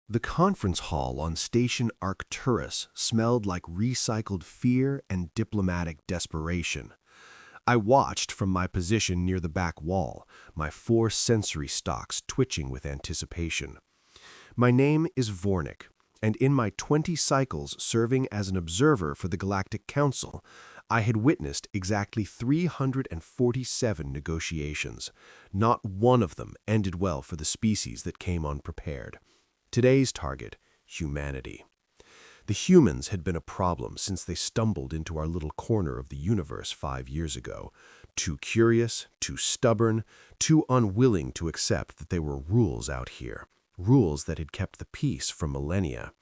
The conference hall on Station Arcturus smelled like recycled fear and diplomatic desperation. I watched from my position near the back wall, my four sensory stalks twitching with anticipation. My name is Vornik, and in my 20 cycles serving as an observer for the Galactic Council, I had witnessed exactly 347 negotiations. Not one of them ended well for the species that came unprepared. Today's target, humanity. The humans had been a problem since they stumbled into our little corner of the universe 5 years ago. Too curious, too stubborn, too unwilling to accept that there were rules out here. Rules that had kept the peace for millennia.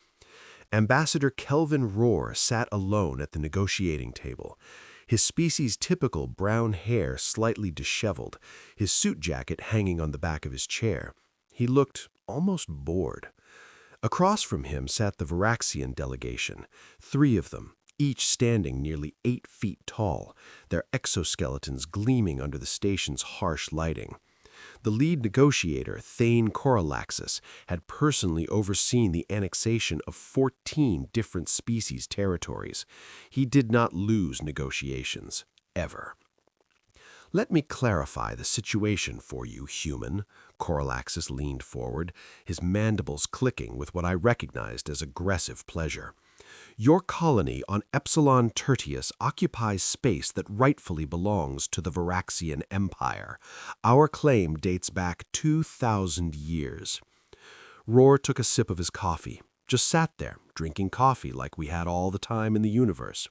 Ambassador Kelvin Rohr sat alone at the negotiating table. His species' typical brown hair slightly disheveled, his suit jacket hanging on the back of his chair. He looked almost bored. Across from him sat the Varaxian delegation, 3 of them, each standing nearly 8 feet tall, their exoskeletons gleaming under the station's harsh lighting. The lead negotiator, Thane Coralaxis, had personally overseen the annexation of 14 different species' territories. He did not lose negotiations, ever. "Let me clarify the situation for you, human." Coralaxis leaned forward, his mandibles clicking with what I recognized as aggressive pleasure. "Your colony on Epsilon Tertius occupies space that rightfully belongs to the Varaxian Empire. Our claim dates back 2,000 years. Rohr took a sip of his coffee, just sat there, drinking coffee like we had all the time in the universe.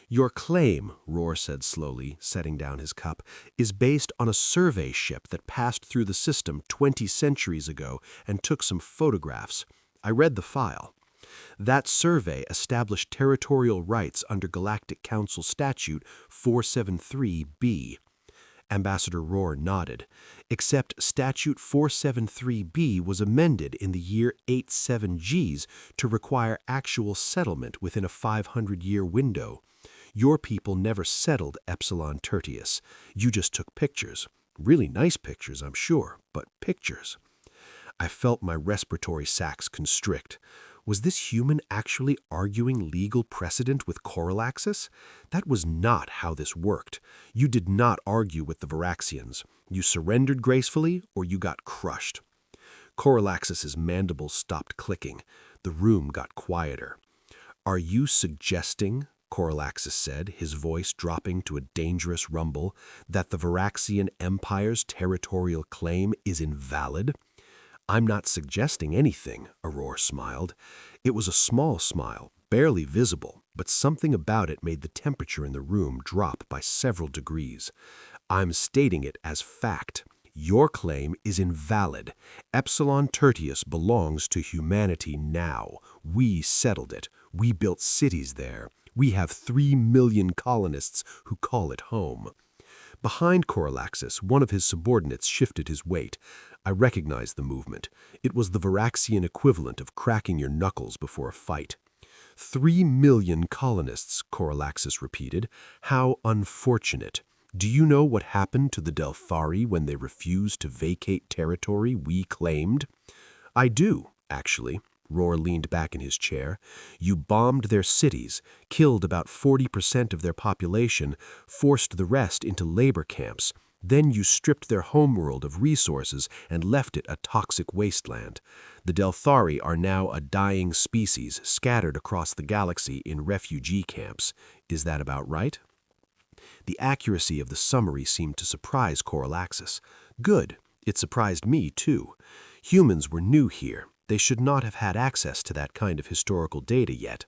"Your claim," Rohr said slowly, setting down his cup, "is based on a survey ship that passed through the system 20 centuries ago and took some photographs. I read the file. That survey established territorial rights under Galactic Council Statute 473B. Ambassador Rohr nodded. "Except Statute 473B was amended in the year 87Gs to require actual settlement within a 500-year window. Your people never settled Epsilon Tertius. You just took pictures. Really nice pictures, I'm sure, but pictures." I felt my respiratory sacs constrict. Was this human actually arguing legal precedent with Coralaxis? That was not how this worked. You did not argue with the Varaxians. You surrendered gracefully, or you got crushed. Coralaxis's mandibles stopped clicking. The room got quieter. "Are you suggesting," Coralaxis said, his voice dropping to a dangerous rumble, "that the Varaxian Empire's territorial claim is invalid?" "I'm not suggesting anything," Aurora smiled. It was a small smile, barely visible, but something about it made the temperature in the room drop by several degrees. "I'm stating it as fact. Your claim is invalid. Epsilon Tertius belongs to humanity now. We settled it. We built cities there. We have 3 million colonists who call it home." Behind Coralaxis, one of his subordinates shifted his weight. I recognized the movement. It was the Varaxian equivalent of cracking your knuckles before a fight. 3 million colonists, Coralaxis repeated. "How unfortunate. Do you know what happened to the Delphari when they refused to vacate territory we claimed?" "I do, actually." Rohr leaned back in his chair. "You bombed their cities, killed about 40% of their population, forced the rest into labor camps. Then you stripped their homeworld of resources and left it a toxic wasteland. The Delphari are now a dying species scattered across the galaxy in refugee camps. Is that about right?" The accuracy of the summary seemed to surprise Coralaxis. Good. It surprised me, too. Humans were new here. They should not have had access to that kind of historical data yet.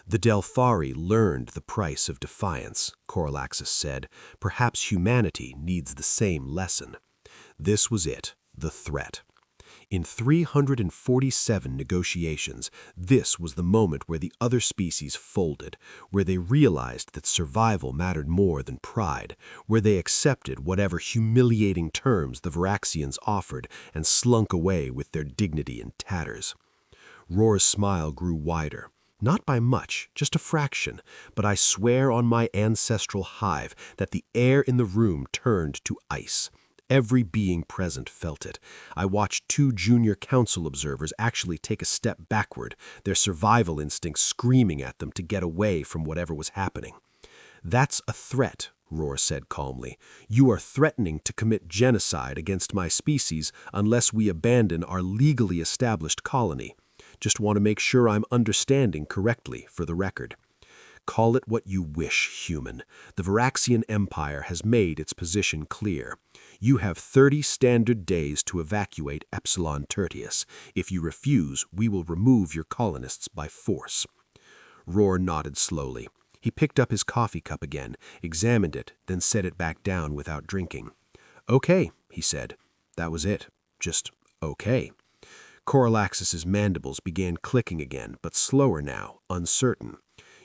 "The Delphari learned the price of defiance," Coralaxis said. "Perhaps humanity needs the same lesson." This was it, the threat. In 347 negotiations, this was the moment where the other species folded, where they realized that survival mattered more than pride, where they accepted whatever humiliating terms the Varaxians offered and slunk away with their dignity in tatters. Rohr's smile grew wider. Not by much, just a fraction, but I swear on my ancestral hive that the air in the room turned to ice. Every being present felt it. I watched 2 junior council observers actually take a step backward, their survival instincts screaming at them to get away from whatever was happening. "That's a threat," Roar said calmly. "You are threatening to commit genocide against my species unless we abandon our legally established colony. Just want to make sure I'm understanding correctly for the record." Call it what you wish, human. The Varaxian Empire has made its position clear. You have 30 standard days to evacuate Epsilon Tertius. If you refuse, we will remove your colonists by force. Roar nodded slowly. He picked up his coffee cup again, examined it, then set it back down without drinking. "Okay," he said. That was it. Just okay. Coralaxis's mandibles began clicking again, but slower now, uncertain.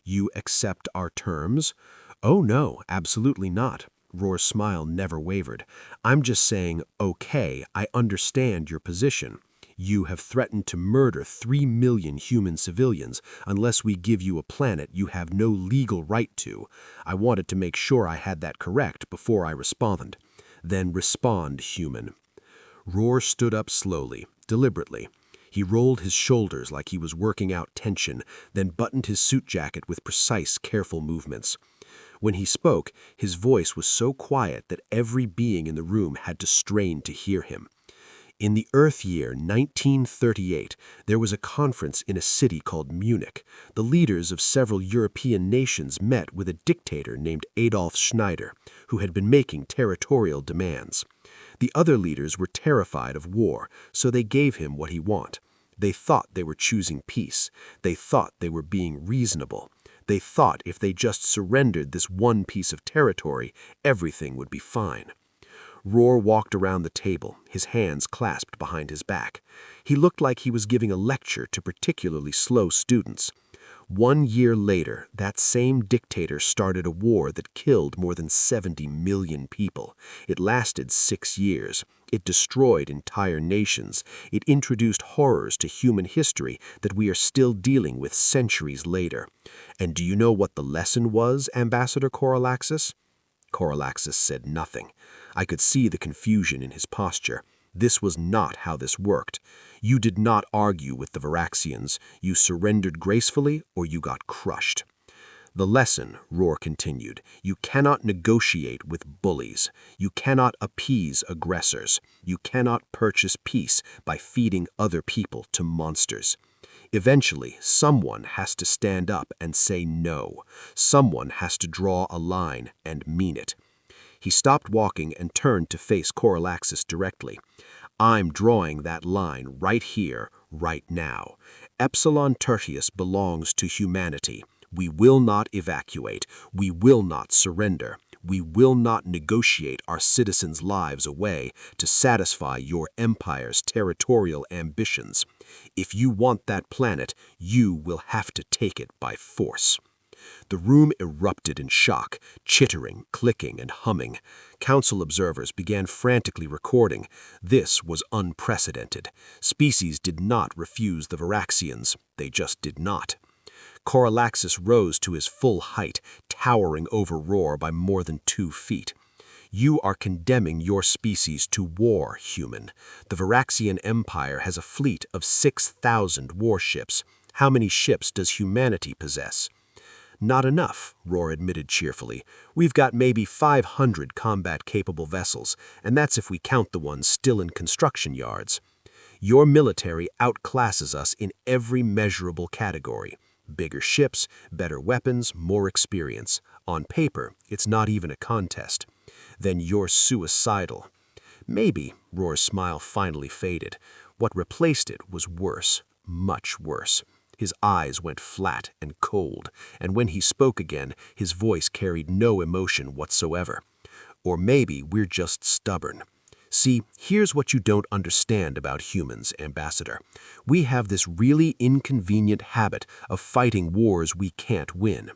"You accept our terms?" "Oh no, absolutely not." Roar's smile never wavered. "I'm just saying, okay, I understand your position. You have threatened to murder 3 million human civilians unless we give you a planet you have no legal right to. I wanted to make sure I had that correct before I respond. Then respond, human." Roar stood up slowly, deliberately. He rolled his shoulders like he was working out tension, then buttoned his suit jacket with precise, careful movements. When he spoke, his voice was so quiet that every being in the room had to strain to hear him. In the Earth year 1938, there was a conference in a city called Munich. The leaders of several European nations met with a dictator named Adolf Schneider, who had been making territorial demands. The other leaders were terrified of war, so they gave him what he wanted. They thought they were choosing peace. They thought they were being reasonable. They thought if they just surrendered this one piece of territory, everything would be fine. Roar walked around the table, his hands clasped behind his back. He looked like he was giving a lecture to particularly slow students. 1 year later, that same dictator started a war that killed more than 70 million people. It lasted 6 years. It destroyed entire nations. It introduced horrors to human history that we are still dealing with centuries later. And do you know what the lesson was, Ambassador Coralaxis? Coralaxis said nothing. I could see the confusion in his posture. This was not how this worked. You did not argue with the Varaxians. You surrendered gracefully or you got crushed. "The lesson," Roar continued, "you cannot negotiate with bullies. You cannot appease aggressors. You cannot purchase peace by feeding other people to monsters. Eventually, someone has to stand up and say no. Someone has to draw a line and mean it." He stopped walking and turned to face Coralaxis directly. "I'm drawing that line right here, right now. Epsilon Tertius belongs to humanity. We will not evacuate. We will not surrender. We will not negotiate our citizens' lives away to satisfy your empire's territorial ambitions. If you want that planet, you will have to take it by force." The room erupted in shock, chittering, clicking, and humming. Council observers began frantically recording. This was unprecedented. Species did not refuse the Varaxians. They just did not. Coralaxis rose to his full height, towering over Roar by more than 2 feet. "You are condemning your species to war, human. The Varaxian Empire has a fleet of 6,000 warships. How many ships does humanity possess?" "Not enough," Roar admitted cheerfully. "We've got maybe 500 combat-capable vessels, and that's if we count the ones still in construction yards. Your military outclasses us in every measurable category. Bigger ships, better weapons, more experience. On paper, it's not even a contest. Then you're suicidal." "Maybe," Roar's smile finally faded. What replaced it was worse, much worse. His eyes went flat and cold, and when he spoke again, his voice carried no emotion whatsoever. "Or maybe we're just stubborn. See, here's what you don't understand about humans, Ambassador. We have this really inconvenient habit of fighting wars we can't win.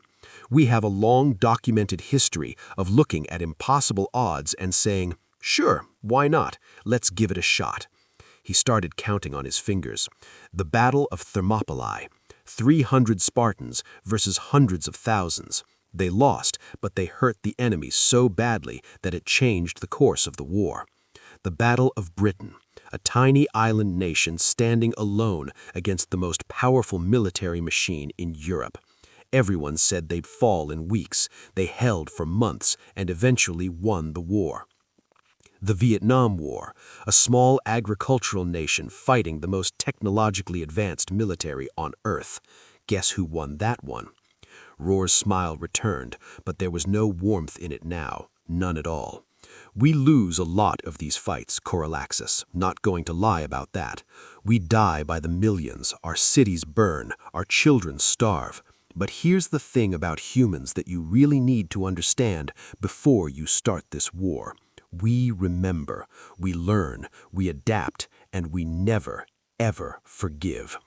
We have a long documented history of looking at impossible odds and saying, 'Sure, why not? Let's give it a shot.'" He started counting on his fingers. The Battle of Thermopylae. 300 Spartans versus hundreds of thousands. They lost, but they hurt the enemy so badly that it changed the course of the war. The Battle of Britain, a tiny island nation standing alone against the most powerful military machine in Europe. Everyone said they'd fall in weeks. They held for months and eventually won the war. The Vietnam War, a small agricultural nation fighting the most technologically advanced military on Earth. Guess who won that one? Roar's smile returned, but there was no warmth in it now, none at all. We lose a lot of these fights, Coralaxis, not going to lie about that. We die by the millions, our cities burn, our children starve. But here's the thing about humans that you really need to understand before you start this war. We remember, we learn, we adapt, and we never, ever forgive.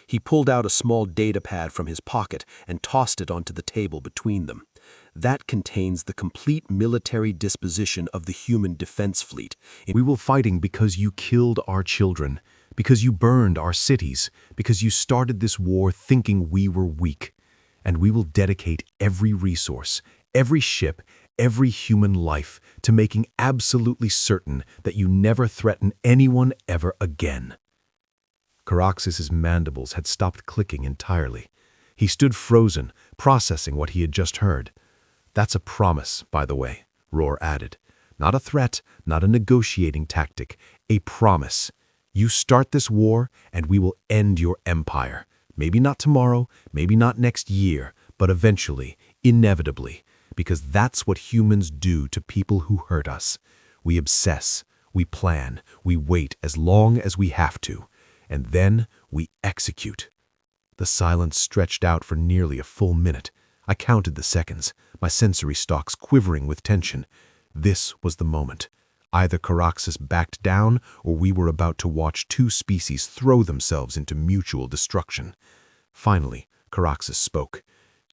He pulled out a small data pad from his pocket and tossed it onto the table between them. That contains the complete military disposition of the human defense fleet. We were fighting because you killed our children, because you burned our cities, because you started this war thinking we were weak. And we will dedicate every resource, every ship, every human life to making absolutely certain that you never threaten anyone ever again. Caraxis's mandibles had stopped clicking entirely. He stood frozen, processing what he had just heard. That's a promise, by the way, Roar added. Not a threat, not a negotiating tactic, a promise. You start this war, and we will end your empire. Maybe not tomorrow, maybe not next year, but eventually, inevitably, because that's what humans do to people who hurt us. We obsess, we plan, we wait as long as we have to, and then we execute. The silence stretched out for nearly a full minute. I counted the seconds, my sensory stalks quivering with tension. This was the moment. Either Caraxis backed down, or we were about to watch two species throw themselves into mutual destruction. Finally, Caraxis spoke.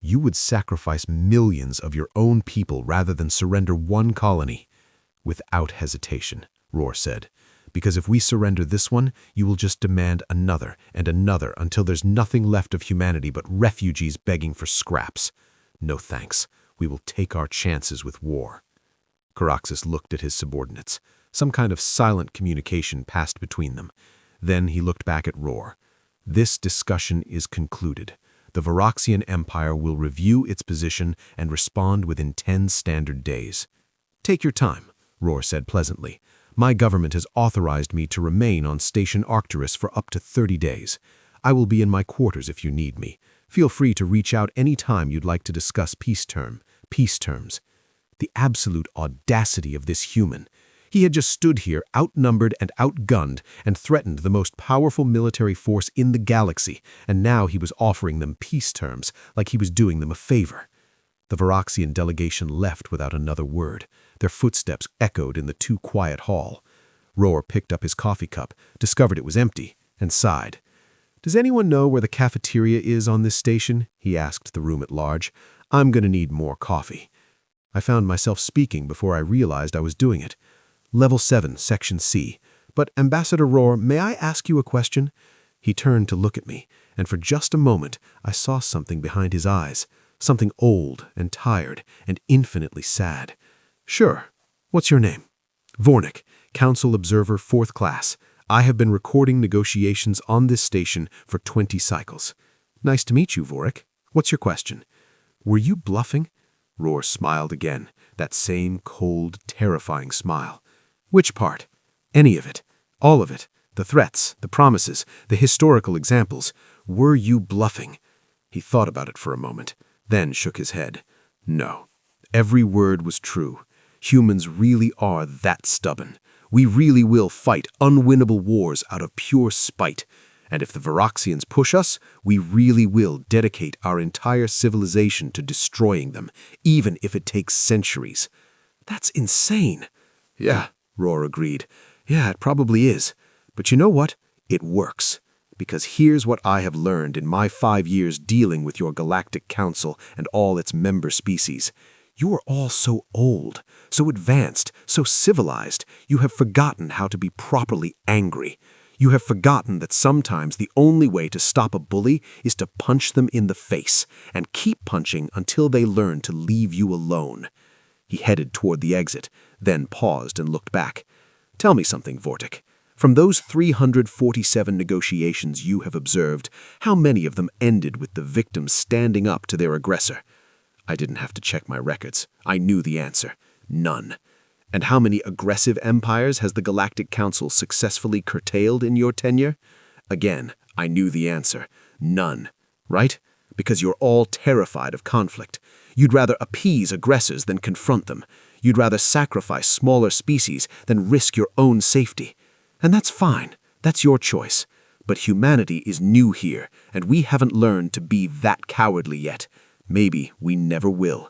You would sacrifice millions of your own people rather than surrender one colony. Without hesitation, Roar said. Because if we surrender this one, you will just demand another and another until there's nothing left of humanity but refugees begging for scraps. No thanks. We will take our chances with war. Caraxis looked at his subordinates. Some kind of silent communication passed between them. Then he looked back at Roar. This discussion is concluded. The Varaxian Empire will review its position and respond within 10 standard days. Take your time, Roar said pleasantly. My government has authorized me to remain on Station Arcturus for up to 30 days. I will be in my quarters if you need me. Feel free to reach out any time you'd like to discuss peace terms. The absolute audacity of this human. He had just stood here outnumbered and outgunned and threatened the most powerful military force in the galaxy, and now he was offering them peace terms like he was doing them a favor. The Varaxian delegation left without another word. Their footsteps echoed in the too quiet hall. Roar picked up his coffee cup, discovered it was empty, and sighed. Does anyone know where the cafeteria is on this station? He asked the room at large. I'm going to need more coffee. I found myself speaking before I realized I was doing it. Level 7, Section C. But Ambassador Roar, may I ask you a question? He turned to look at me, and for just a moment I saw something behind his eyes. Something old and tired and infinitely sad. Sure. What's your name? Vornik, Council Observer 4th Class. I have been recording negotiations on this station for 20 cycles. Nice to meet you, Vornik. What's your question? Were you bluffing? Roar smiled again, that same cold, terrifying smile. Which part? Any of it. All of it. The threats, the promises, the historical examples. Were you bluffing? He thought about it for a moment, then shook his head. No. Every word was true. Humans really are that stubborn. We really will fight unwinnable wars out of pure spite. And if the Varaxians push us, we really will dedicate our entire civilization to destroying them, even if it takes centuries. That's insane. Yeah, Roar agreed. Yeah, it probably is. But you know what? It works. Because here's what I have learned in my 5 years dealing with your Galactic Council and all its member species. You are all so old, so advanced, so civilized, you have forgotten how to be properly angry. You have forgotten that sometimes the only way to stop a bully is to punch them in the face, and keep punching until they learn to leave you alone. He headed toward the exit, then paused and looked back. Tell me something, Vortic. From those 347 negotiations you have observed, how many of them ended with the victims standing up to their aggressor? I didn't have to check my records. I knew the answer. None. And how many aggressive empires has the Galactic Council successfully curtailed in your tenure? Again, I knew the answer. None. Right? Because you're all terrified of conflict. You'd rather appease aggressors than confront them. You'd rather sacrifice smaller species than risk your own safety. And that's fine. That's your choice. But humanity is new here, and we haven't learned to be that cowardly yet. Maybe we never will.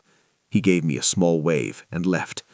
He gave me a small wave and left.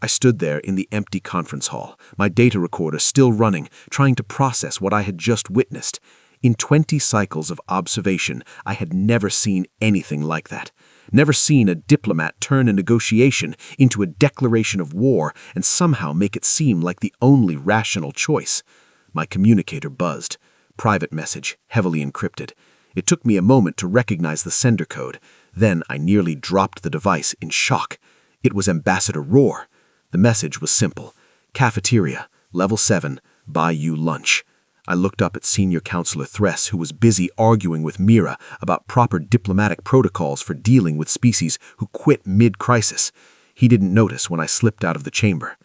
I stood there in the empty conference hall, my data recorder still running, trying to process what I had just witnessed. In 20 cycles of observation, I had never seen anything like that. Never seen a diplomat turn a negotiation into a declaration of war and somehow make it seem like the only rational choice. My communicator buzzed. Private message, heavily encrypted. It took me a moment to recognize the sender code. Then I nearly dropped the device in shock. It was Ambassador Roar. The message was simple. Cafeteria, level 7, buy you lunch. I looked up at Senior Counselor Thress, who was busy arguing with Mira about proper diplomatic protocols for dealing with species who quit mid-crisis. He didn't notice when I slipped out of the chamber.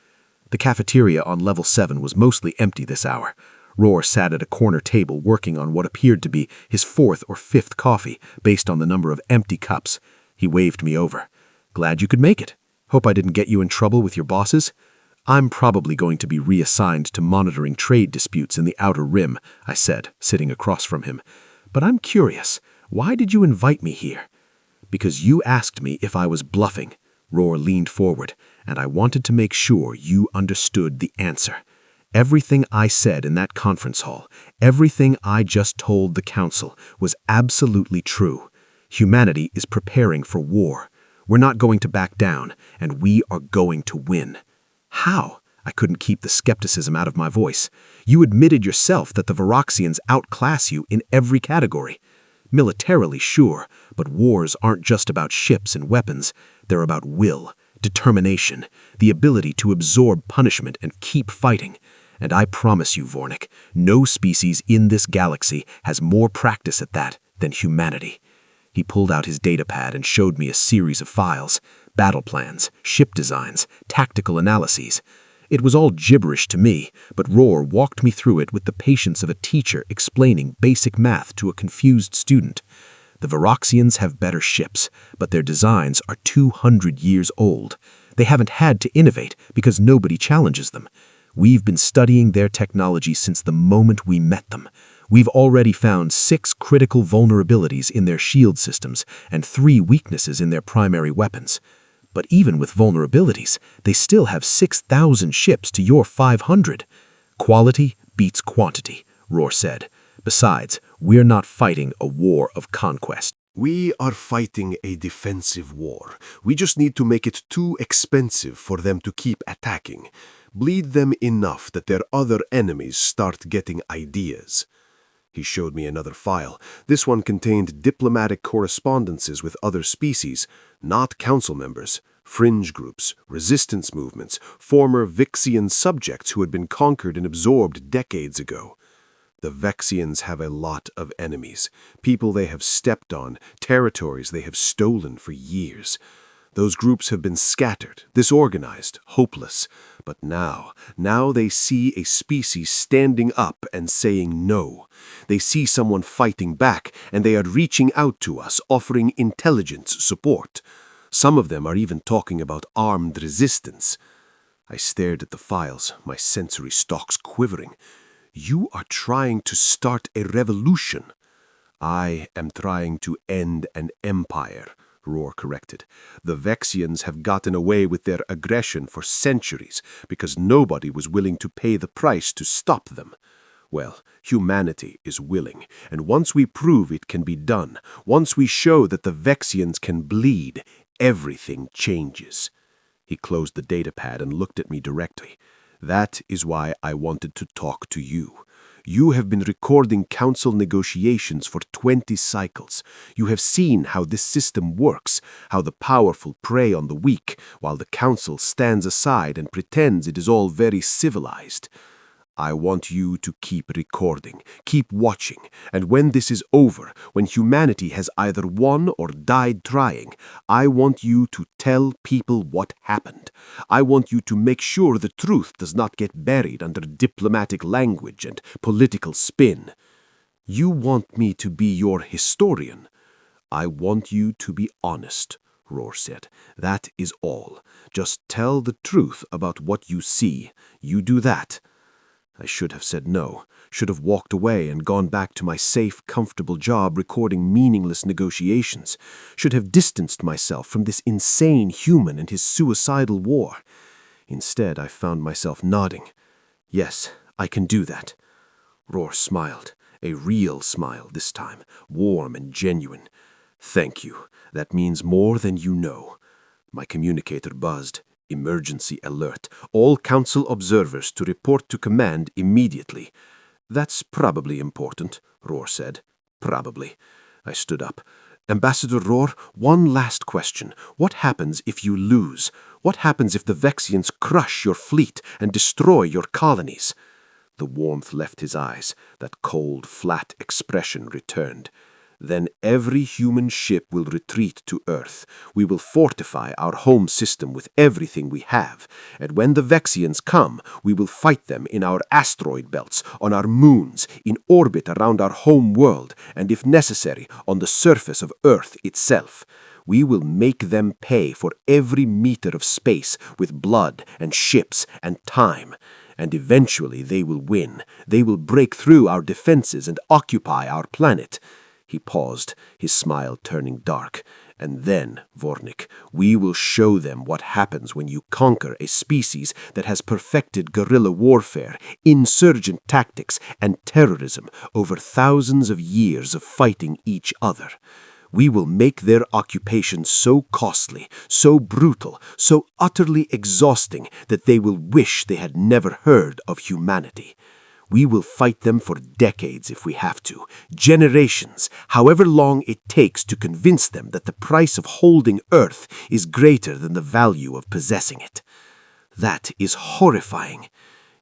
The cafeteria on level 7 was mostly empty this hour. Roar sat at a corner table working on what appeared to be his 4th or 5th coffee, based on the number of empty cups. He waved me over. Glad you could make it. Hope I didn't get you in trouble with your bosses. I'm probably going to be reassigned to monitoring trade disputes in the Outer Rim, I said, sitting across from him. But I'm curious, why did you invite me here? Because you asked me if I was bluffing. Roar leaned forward, and I wanted to make sure you understood the answer. Everything I said in that conference hall, everything I just told the council, was absolutely true. Humanity is preparing for war. We're not going to back down, and we are going to win. How? I couldn't keep the skepticism out of my voice. You admitted yourself that the Varaxians outclass you in every category. Militarily, sure, but wars aren't just about ships and weapons. They're about will, determination, the ability to absorb punishment and keep fighting. And I promise you, Vornik, no species in this galaxy has more practice at that than humanity. He pulled out his datapad and showed me a series of files, battle plans, ship designs, tactical analyses. It was all gibberish to me, but Roar walked me through it with the patience of a teacher explaining basic math to a confused student. The Varaxians have better ships, but their designs are 200 years old. They haven't had to innovate because nobody challenges them. We've been studying their technology since the moment we met them. We've already found 6 critical vulnerabilities in their shield systems and 3 weaknesses in their primary weapons. But even with vulnerabilities, they still have 6,000 ships to your 500. Quality beats quantity, Roar said. Besides, we're not fighting a war of conquest. We are fighting a defensive war. We just need to make it too expensive for them to keep attacking. Bleed them enough that their other enemies start getting ideas. He showed me another file. This one contained diplomatic correspondences with other species, not council members, fringe groups, resistance movements, former Vixian subjects who had been conquered and absorbed decades ago. The Vexians have a lot of enemies, people they have stepped on, territories they have stolen for years. Those groups have been scattered, disorganized, hopeless. But now they see a species standing up and saying no. They see someone fighting back, and they are reaching out to us, offering intelligence support. Some of them are even talking about armed resistance. I stared at the files, my sensory stalks quivering. You are trying to start a revolution. I am trying to end an empire, Roar corrected. The Vexians have gotten away with their aggression for centuries because nobody was willing to pay the price to stop them. Well, humanity is willing, and once we prove it can be done, once we show that the Vexians can bleed, everything changes. He closed the datapad and looked at me directly. That is why I wanted to talk to you. You have been recording council negotiations for 20 cycles. You have seen how this system works, how the powerful prey on the weak, while the council stands aside and pretends it is all very civilized. I want you to keep recording, keep watching, and when this is over, when humanity has either won or died trying, I want you to tell people what happened. I want you to make sure the truth does not get buried under diplomatic language and political spin. You want me to be your historian. I want you to be honest, Roar said. That is all. Just tell the truth about what you see. You do that. I should have said no, should have walked away and gone back to my safe, comfortable job recording meaningless negotiations, should have distanced myself from this insane human and his suicidal war. Instead, I found myself nodding. Yes, I can do that. Roar smiled, a real smile this time, warm and genuine. Thank you. That means more than you know. My communicator buzzed. Emergency alert. All council observers to report to command immediately. That's probably important, Roar said. Probably. I stood up. Ambassador Roar, one last question. What happens if you lose? What happens if the Vexians crush your fleet and destroy your colonies? The warmth left his eyes. That cold, flat expression returned. Then every human ship will retreat to Earth. We will fortify our home system with everything we have. And when the Vexians come, we will fight them in our asteroid belts, on our moons, in orbit around our home world, and if necessary, on the surface of Earth itself. We will make them pay for every meter of space with blood and ships and time. And eventually they will win. They will break through our defenses and occupy our planet. He paused, his smile turning dark. And then, Vornik, we will show them what happens when you conquer a species that has perfected guerrilla warfare, insurgent tactics, and terrorism over thousands of years of fighting each other. We will make their occupation so costly, so brutal, so utterly exhausting that they will wish they had never heard of humanity. We will fight them for decades if we have to, generations, however long it takes to convince them that the price of holding Earth is greater than the value of possessing it. That is horrifying.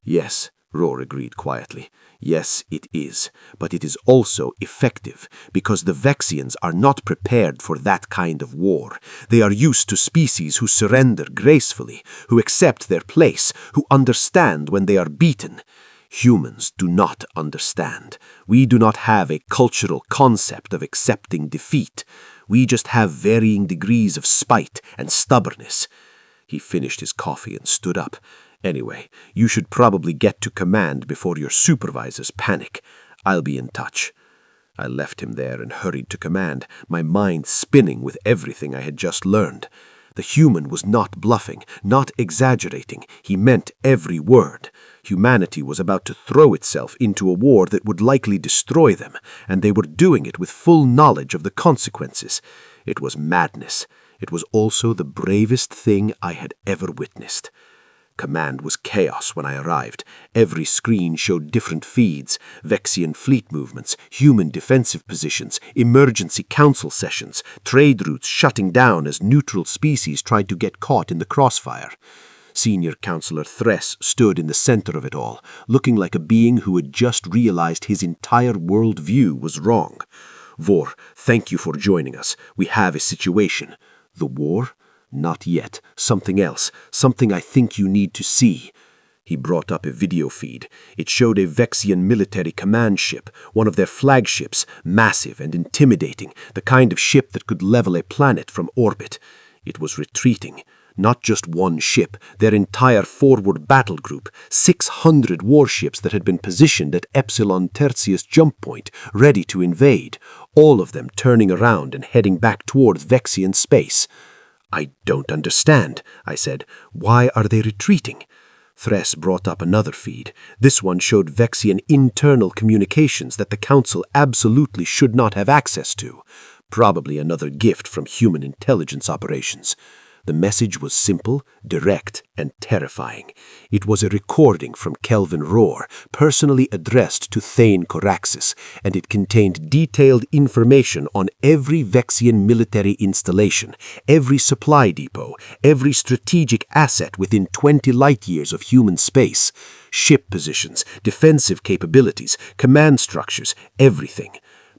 Yes, Roar agreed quietly. Yes, it is, but it is also effective, because the Vexians are not prepared for that kind of war. They are used to species who surrender gracefully, who accept their place, who understand when they are beaten. Humans do not understand. We do not have a cultural concept of accepting defeat. We just have varying degrees of spite and stubbornness. He finished his coffee and stood up. Anyway, you should probably get to command before your supervisors panic. I'll be in touch. I left him there and hurried to command, my mind spinning with everything I had just learned. The human was not bluffing, not exaggerating. He meant every word. Humanity was about to throw itself into a war that would likely destroy them, and they were doing it with full knowledge of the consequences. It was madness. It was also the bravest thing I had ever witnessed. Command was chaos when I arrived. Every screen showed different feeds, Vexian fleet movements, human defensive positions, emergency council sessions, trade routes shutting down as neutral species tried to get caught in the crossfire. Senior Counselor Thress stood in the center of it all, looking like a being who had just realized his entire world view was wrong. Vor, thank you for joining us. We have a situation. The war? Not yet. Something else. Something I think you need to see. He brought up a video feed. It showed a Vexian military command ship, one of their flagships, massive and intimidating, the kind of ship that could level a planet from orbit. It was retreating. Not just one ship, their entire forward battle group, 600 warships that had been positioned at Epsilon Tertius jump point, ready to invade, all of them turning around and heading back towards Vexian space. I don't understand, I said. Why are they retreating? Thress brought up another feed. This one showed Vexian internal communications that the Council absolutely should not have access to. Probably another gift from human intelligence operations. The message was simple, direct, and terrifying. It was a recording from Kelvin Rohr, personally addressed to Thane Coraxis, and it contained detailed information on every Vexian military installation, every supply depot, every strategic asset within 20 light-years of human space, ship positions, defensive capabilities, command structures, everything.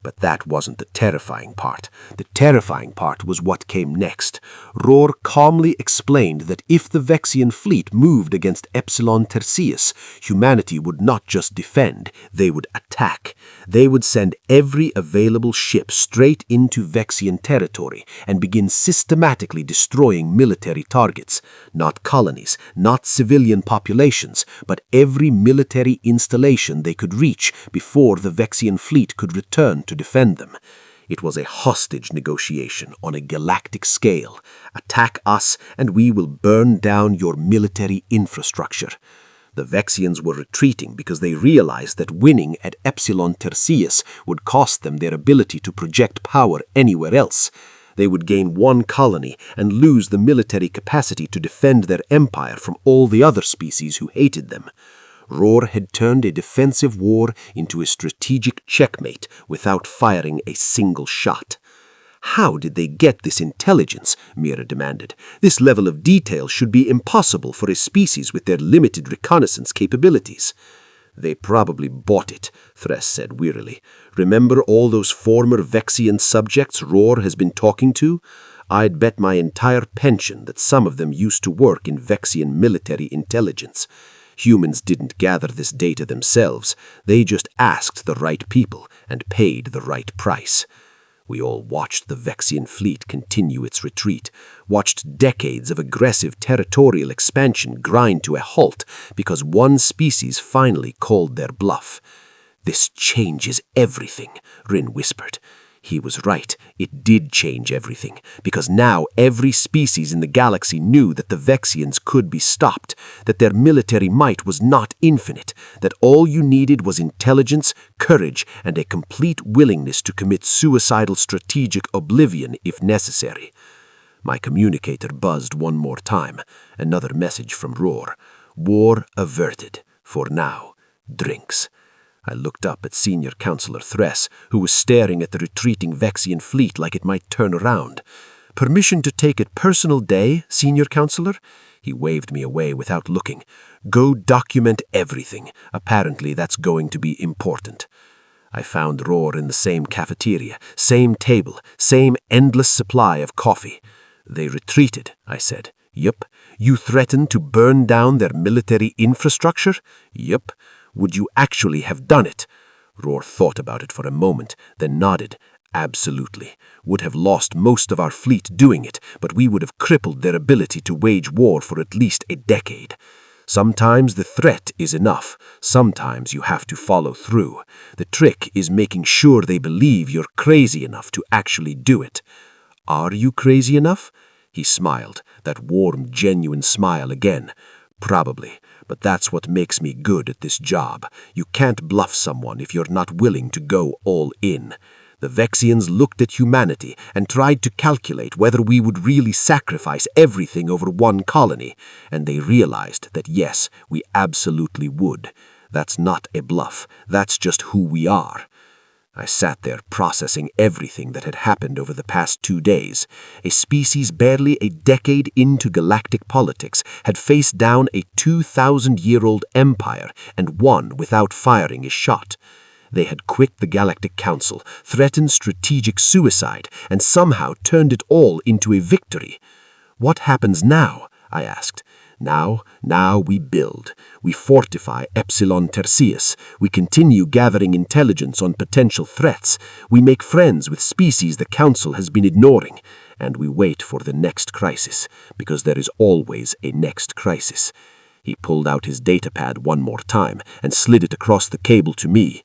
But that wasn't the terrifying part. The terrifying part was what came next. Rohr calmly explained that if the Vexian fleet moved against Epsilon Tertius, humanity would not just defend, they would attack. They would send every available ship straight into Vexian territory and begin systematically destroying military targets. Not colonies, not civilian populations, but every military installation they could reach before the Vexian fleet could return to defend them. It was a hostage negotiation on a galactic scale. Attack us and we will burn down your military infrastructure. The Vexians were retreating because they realized that winning at Epsilon Tertius would cost them their ability to project power anywhere else. They would gain one colony and lose the military capacity to defend their empire from all the other species who hated them. Rohr had turned a defensive war into a strategic checkmate without firing a single shot. How did they get this intelligence? Mira demanded. This level of detail should be impossible for a species with their limited reconnaissance capabilities. They probably bought it, Thress said wearily. Remember all those former Vexian subjects Rohr has been talking to? I'd bet my entire pension that some of them used to work in Vexian military intelligence. Humans didn't gather this data themselves. They just asked the right people and paid the right price. We all watched the Vexian fleet continue its retreat, watched decades of aggressive territorial expansion grind to a halt because one species finally called their bluff. "This changes everything," Rin whispered. He was right. It did change everything, because now every species in the galaxy knew that the Vexians could be stopped, that their military might was not infinite, that all you needed was intelligence, courage, and a complete willingness to commit suicidal strategic oblivion if necessary. My communicator buzzed one more time. Another message from Rohr. War averted. For now. Drinks. I looked up at Senior Counselor Thress, who was staring at the retreating Vexian fleet like it might turn around. "Permission to take a personal day, Senior Counselor?" He waved me away without looking. "Go document everything. Apparently that's going to be important." I found Rohr in the same cafeteria, same table, same endless supply of coffee. "They retreated," I said. "Yup." "You threatened to burn down their military infrastructure?" "Yup." "Would you actually have done it?" Rohr thought about it for a moment, then nodded. "Absolutely. Would have lost most of our fleet doing it, but we would have crippled their ability to wage war for at least a decade. Sometimes the threat is enough. Sometimes you have to follow through. The trick is making sure they believe you're crazy enough to actually do it." "Are you crazy enough?" He smiled, that warm, genuine smile again. "Probably. But that's what makes me good at this job. You can't bluff someone if you're not willing to go all in. The Vexians looked at humanity and tried to calculate whether we would really sacrifice everything over one colony, and they realized that yes, we absolutely would. That's not a bluff. That's just who we are." I sat there processing everything that had happened over the past 2 days. A species barely a decade into galactic politics had faced down a 2,000-year-old empire and won without firing a shot. They had quit the Galactic Council, threatened strategic suicide, and somehow turned it all into a victory. "What happens now?" I asked. Now we build. We fortify Epsilon Tertius. We continue gathering intelligence on potential threats. We make friends with species the Council has been ignoring. And we wait for the next crisis, because there is always a next crisis. He pulled out his datapad one more time and slid it across the cable to me.